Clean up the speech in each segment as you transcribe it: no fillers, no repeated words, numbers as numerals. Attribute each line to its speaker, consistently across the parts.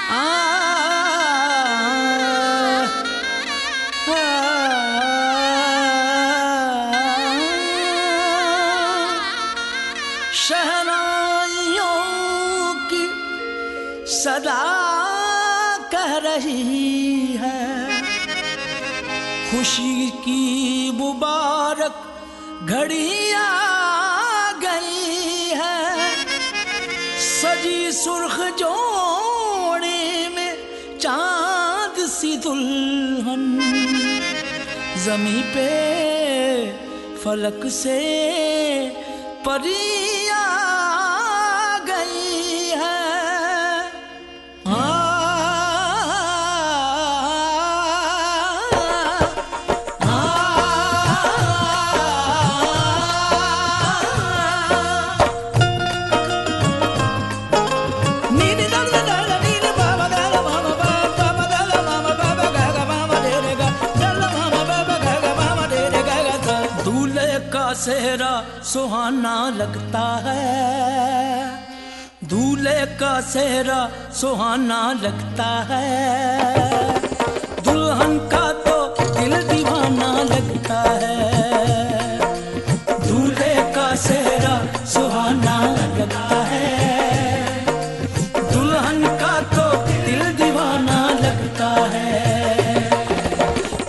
Speaker 1: आ, आ, शहनाइयों की सदा कह रही है, खुशी की मुबारक घड़ी आ गई है। सजी सुर्ख जोड़े में चांद सी दुल्हन, जमी पे फलक से परी आ गई है। सेहरा सुहाना लगता है, दूल्हे का सेहरा सुहाना लगता है, दुल्हन का तो दिल दीवाना लगता है। दूल्हे का सेहरा सुहाना लगता है, दुल्हन का तो दिल दीवाना लगता है।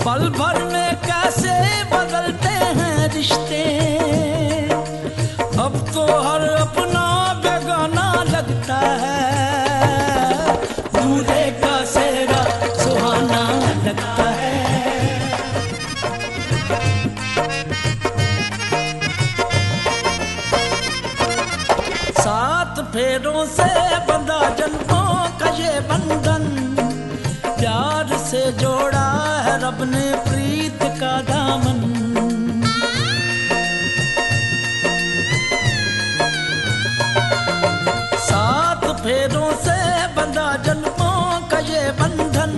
Speaker 1: पल भर में कैसे बदलते हैं रिश्ते, अब तो हर अपना बेगाना लगता है। दूल्हे का सेहरा सुहाना लगता है। सात फेरों से बंधा जन्मों का ये बंधन, प्यार से जोड़ा है रब ने प्रीत का दामन। सात फेरों से बंधा जन्मों का ये बंधन,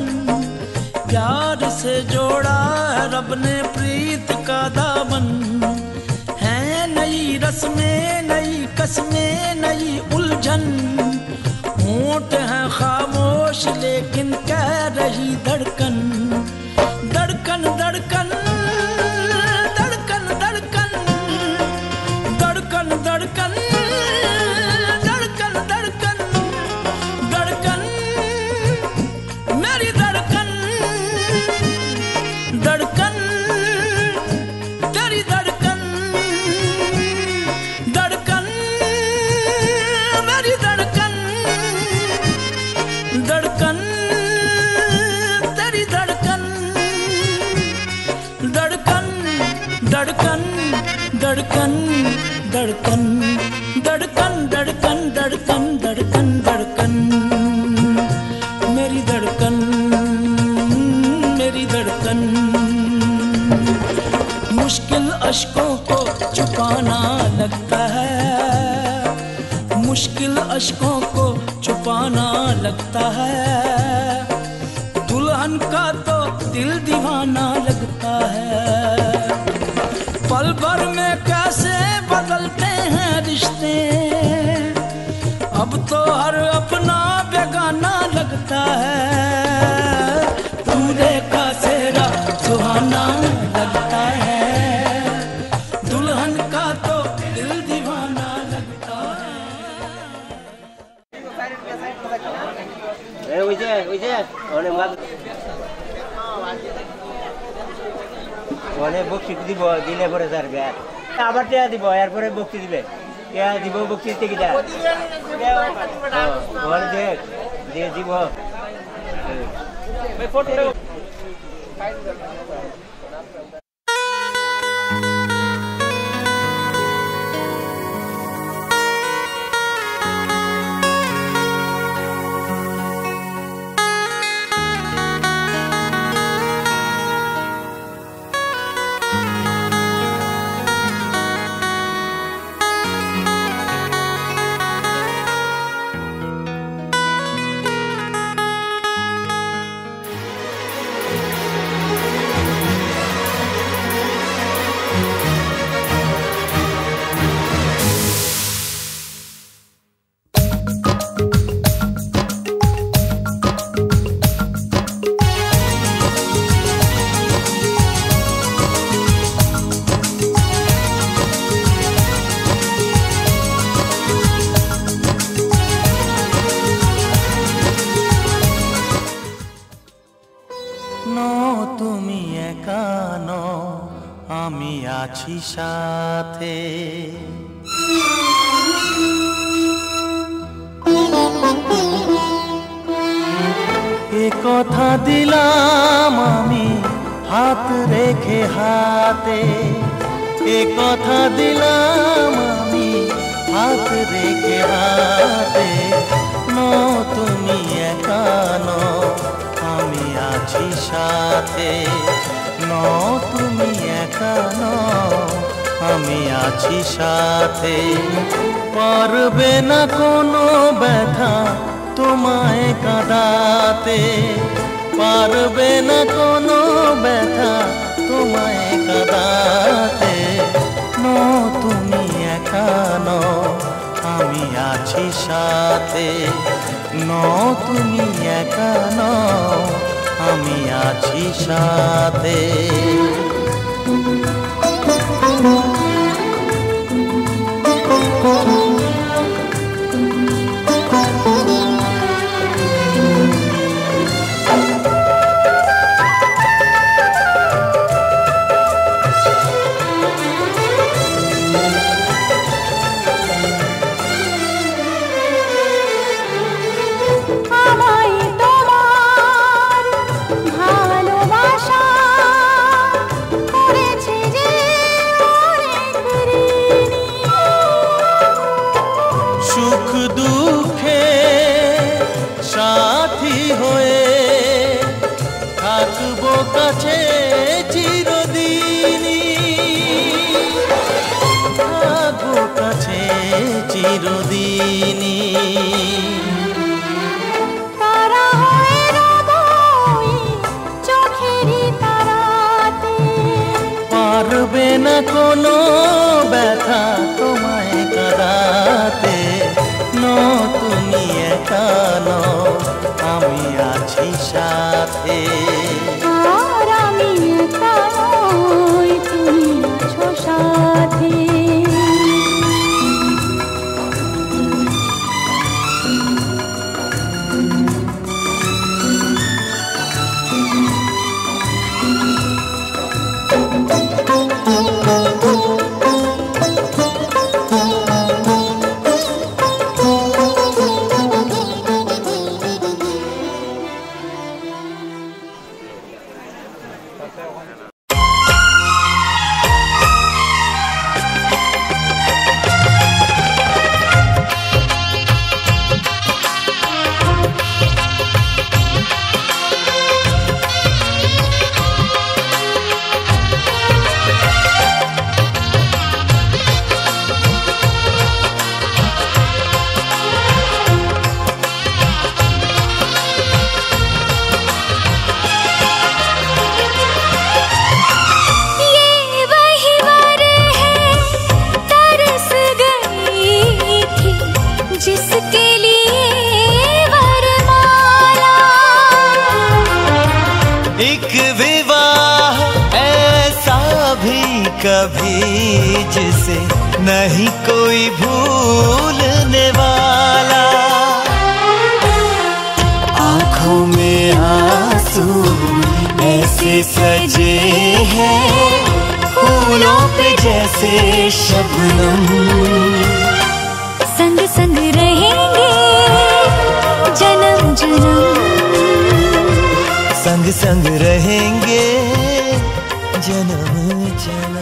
Speaker 1: प्यार से जोड़ा है रब ने प्रीत का दामन। है नई रस्में, नई कस्में, नई उलझन, होंठ हैं खामोश लेकिन कह रही धड़कन। धड़कन धड़कन धड़कन धड़कन धड़कन धड़कन धड़कन धड़कन धड़कन मेरी धड़कन। धड़कन तेरी धड़कन, धड़कन मेरी धड़कन। धड़कन तेरी धड़कन, धड़कन धड़कन धड़कन धड़कन धड़कन धड़कन धड़कन धड़कन धड़कन मेरी धड़कन, मेरी धड़कन। मुश्किल अश्कों को छुपाना लगता है, मुश्किल अश्कों को छुपाना लगता है, दुल्हन का तो दिल दीवाना लगता है। पल भर में कैसे बदलते हैं रिश्ते, अब तो हर अपना बेगाना लगता है। दूल्हे का सेहरा सुहाना लगता है, दुल्हन का तो दिल दीवाना लगता है।
Speaker 2: বক্সি দিব, দিলে পরে যাবে আবার টেয়া দিব, এরপরে বক্সি দিবে, টেয়া দিব, বক্সি দিতে কি দেখ দিয়ে দিব।
Speaker 3: আছি সাথে। এ কথা দিলাম আমি হাত রেখে হাতে, এ কথা দিলাম আমি হাত রেখে হাতে। তুমি একা নও, আমি আছি সাথে। তুমি একা নও, আমি আছি সাথে। পারবে না কোনো ব্যথা তোমায় কাঁদাতে, পারবে না কোনো ব্যথা তোমায় কাঁদাতে। তুমি একা নও, আমি আছি সাথে। তুমি একা নও, আমি আছি সাথে। চিরদিনী
Speaker 4: তারা হয়ে রব চোখেরই তারাতে।
Speaker 3: পারবে না কোনো ব্যথা তোমায় কাঁদাতে। তুমি একা নও, আমি আছি সাথে।
Speaker 4: আর আমি একা নই, তুমি আছো সাথে।
Speaker 3: कभी जिसे नहीं कोई भूलने वाला, आंखों में आंसू ऐसे सजे हैं फूलों पे जैसे शबनम।
Speaker 4: संग संग रहेंगे जन्म जन्म,
Speaker 3: संग संग रहेंगे जन्म जन्म।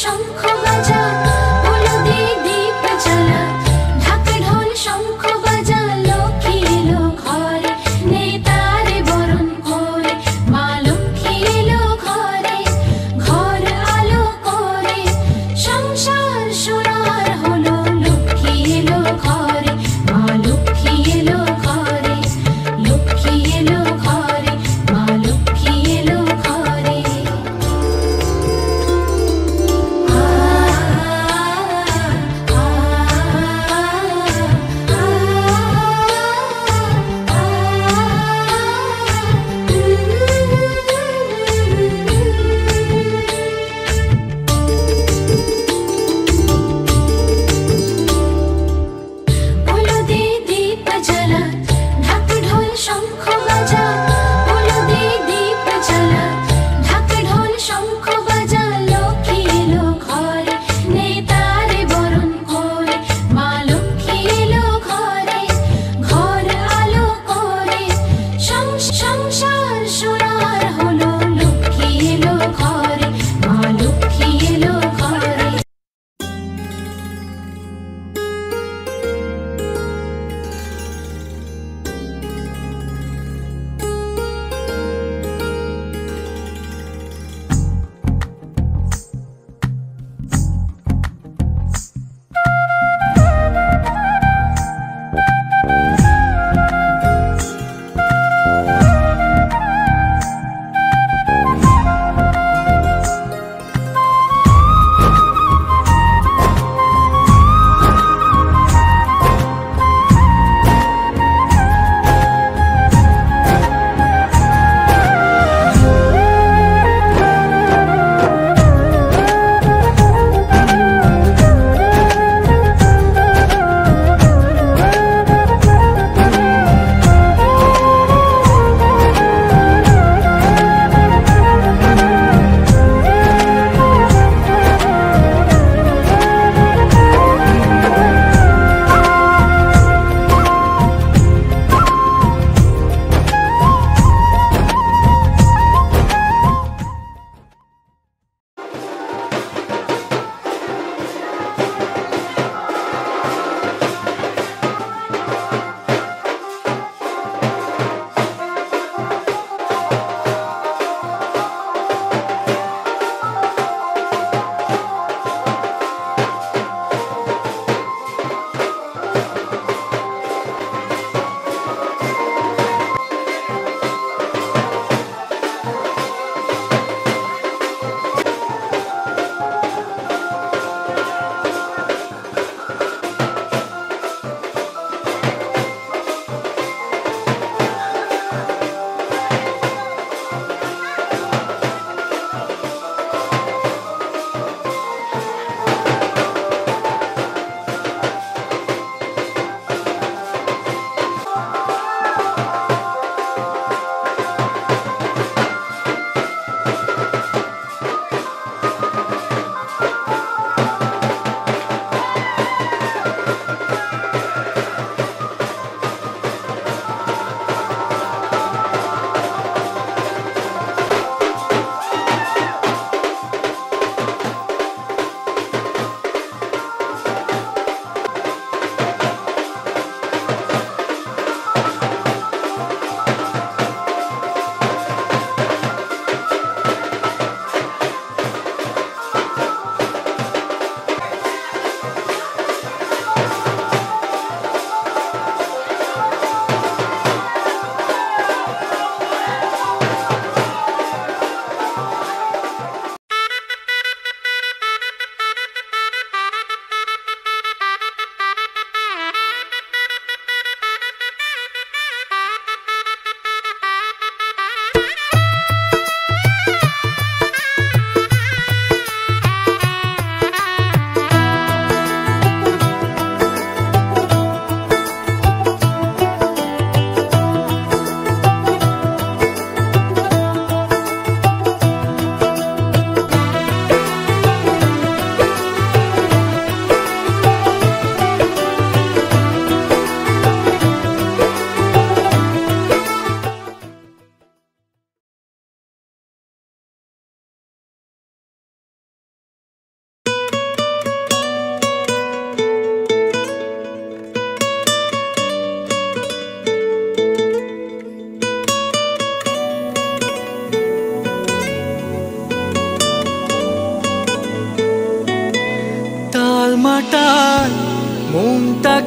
Speaker 5: শঙ্খ বাজা, বলো দে দীপ জ্বালা, ঢাক ঢোল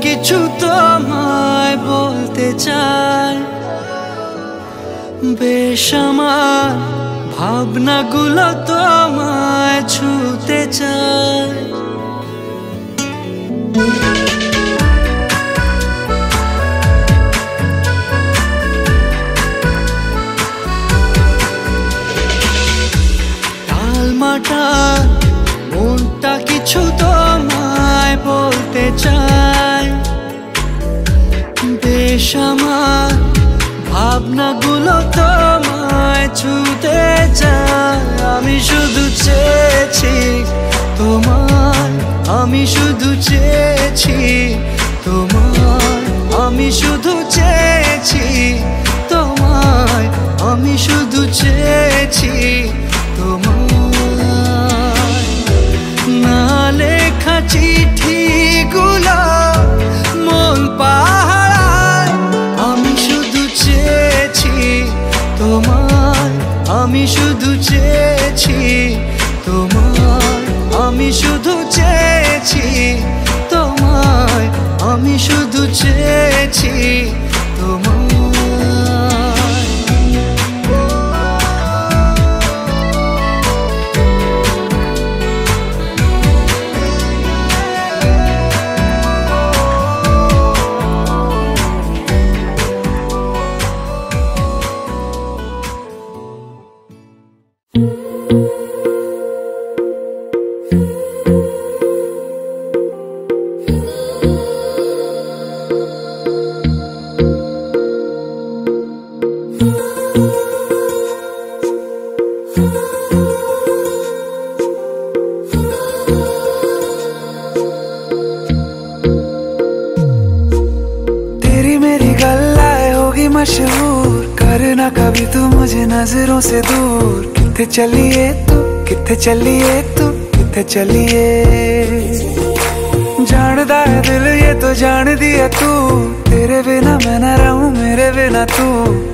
Speaker 3: কিছু তোমায় বলতে চাই, বেসামাল ভাবনাগুলো তোমায় ছুতে চাই। টালমাটাল মনটা কিছু তোমায় বলতে চাই, বেসামাল ভাবনাগুলো তোমায় ছুতে চাই। আমি শুধু চেয়েছি তোমায়, আমি শুধু চেয়েছি তোমায়, আমি শুধু চেয়েছি তোমায়, আমি শুধু চেয়েছি তোমায়। না লেখা চিঠিগুলো মন পাহারায়, আমি শুধু চেয়েছি তোমায়, আমি শুধু চেয়েছি তোমায়, আমি শুধু চেয়েছি তোমায়, আমি শুধু চেয়েছি তোমায়।
Speaker 5: मशहूर करना कभी तू मुझे नजरों से दूर। किथे चलिए तू, किथे चलिए तू, किथे चलिए। जानदा है दिल ये तो जान दिया तू, तेरे बिना मैं न रहूं मेरे बिना तू।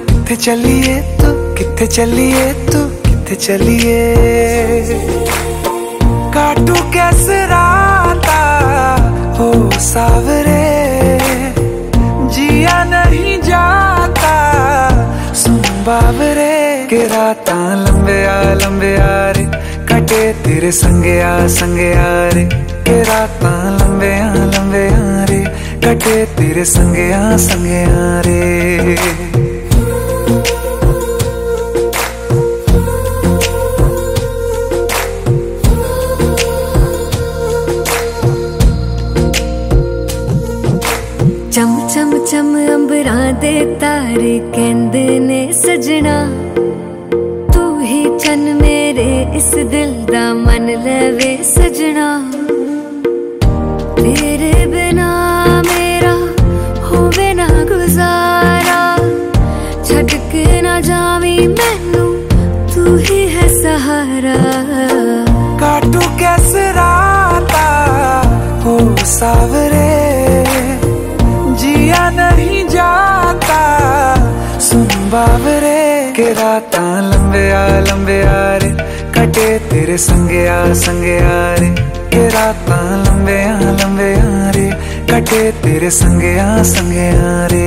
Speaker 5: किथे चलिए तू, किथे चलिए तू, किथे चलिए। काटू कैसे राता हो सावरे, जिया नहीं जाता सुन बाबरे। के रातां लंबे आ रे, कटे तेरे संगे आ रे। के रातां लंबे आ रे, कटे तेरे संगे आ रे।
Speaker 4: चम चम चम अंबरां दे तारे कहंदे ने सजना, तू ही चन मेरे इस दिल दा मन लवे सजना। तेरे बिना मेरा होवे ना गुजारा, छड़ के ना जावी मैनू तू ही है सहारा।
Speaker 5: काटू कैसे राता हो सावरे, जिया नहीं जाता सुन बाबरे। के रातां लंबे आ रे, कटे तेरे संगे आ रे। के रातां लंबे आ रे, कटे तेरे संगे आ रे।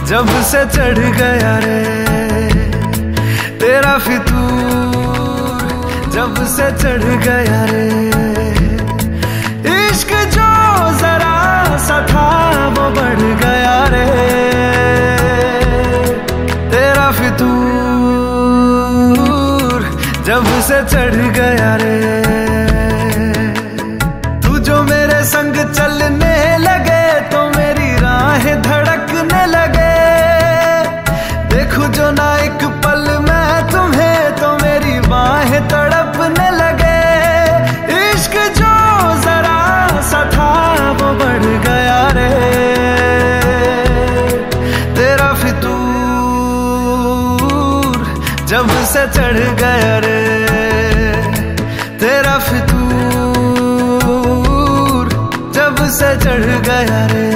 Speaker 3: जब से चढ़ गया रे तेरा फितूर, जब से चढ़ गया रे इश्क जो जरा सा था वो बढ़ गया रे तेरा फितूर, जब से चढ़ गया रे। तू जो मेरे संग चलने लगे तो मेरी राहें धड़कने लगे, देखूं जो ना एक पल मैं तुम्हें तो मेरी बाहें तड़पने लगे। इश्क जो जरा सा था वो बढ़ गया रे तेरा फितूर, जब से चढ़ गया रे तेरा फितूर, जब से चढ़ गया रे।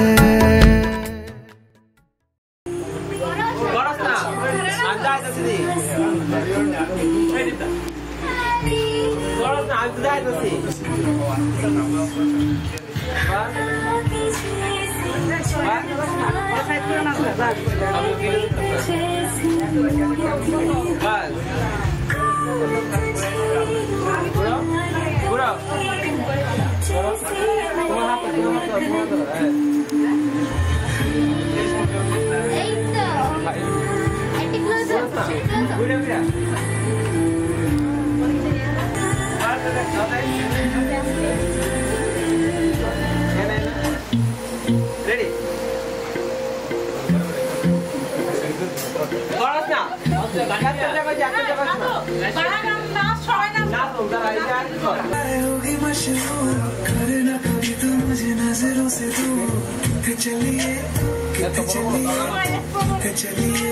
Speaker 5: होगी मशहूर करे ना कभी तो मुझे नजरों से दूर। कितने चलिए कितने चलिए कितने चलिए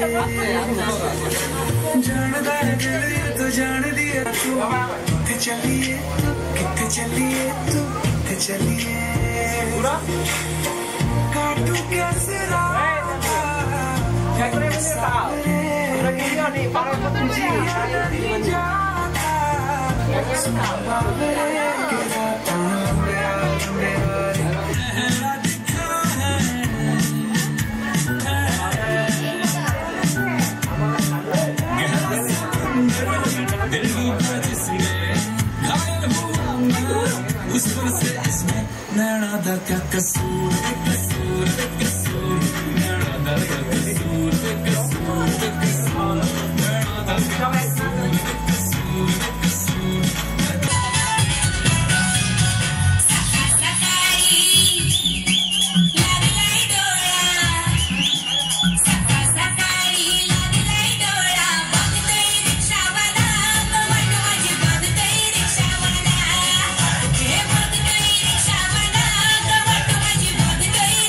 Speaker 5: जानदार दिल तो जान दिया तू। कितने चलिए कितने चलिए तू कितने चलिए काटू कैसे नैना दा क्या कसूर कसूर कसूर नैना दा क्या कसूर कसूर कसूर नैना दा क्या कसूर कसूर कसूर।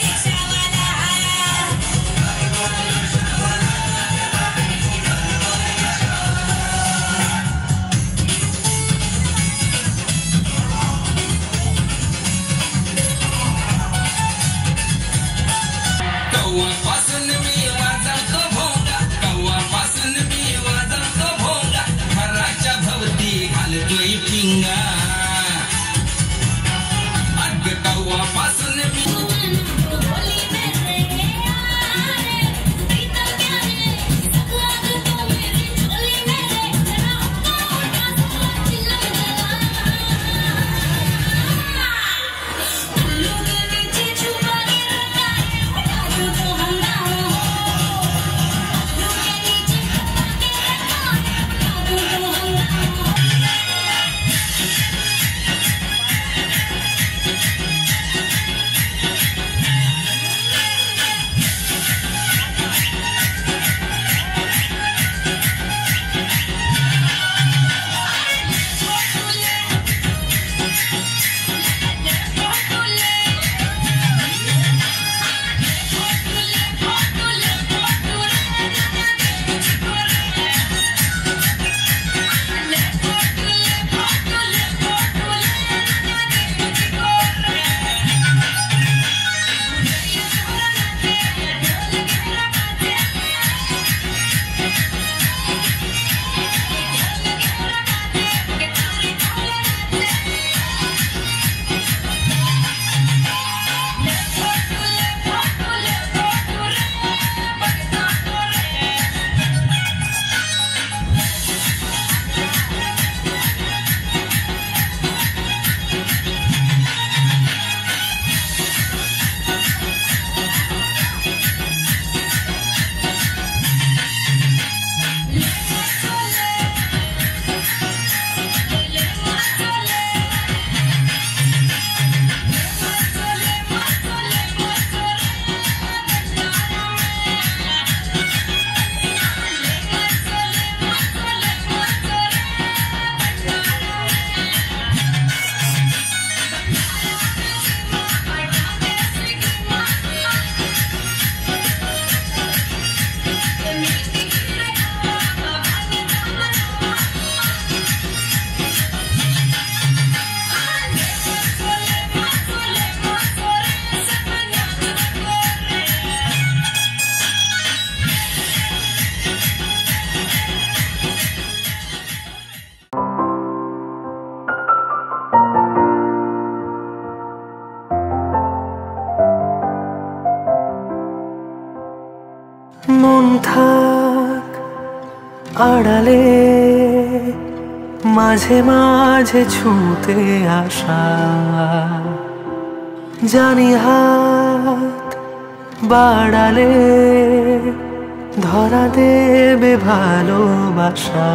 Speaker 6: Rikshawana
Speaker 5: থাক আড়ালে, মাঝে মাঝে ছুঁতে আসা, জানি হাত বাড়ালে ধরা দেবে ভালোবাসা।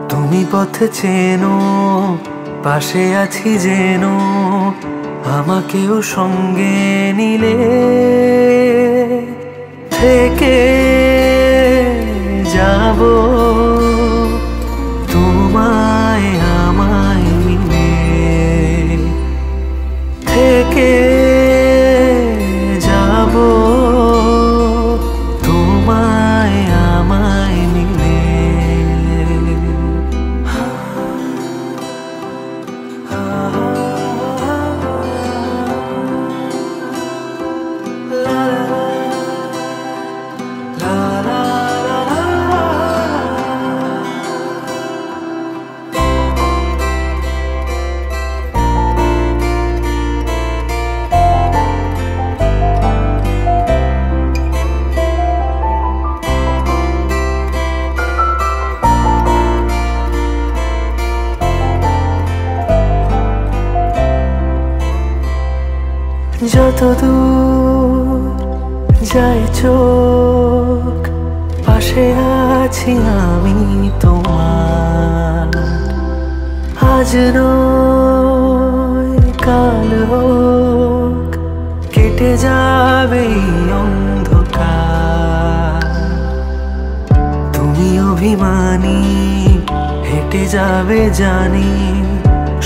Speaker 5: তুমি পথ চেনো, পাশে আছি যেন, আমাকেও সঙ্গে নিলে থেকে যাব তোমায় আমায় মিলে, থেকে যাব তোমায় আমায় মিলে। যত দূর যায় চোখ, পাশে আছি আমি তোমার। আজ নয় কাল হোক, কেটে যাবে অন্ধকার। তুমি অভিমানী, হেঁটে যাবে জানি,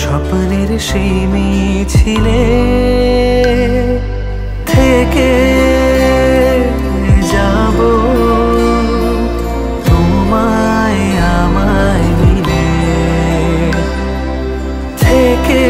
Speaker 5: স্বপ্নের সেই মিছিলে থেকে যাব তোমায় আমায় মিলে, থেকে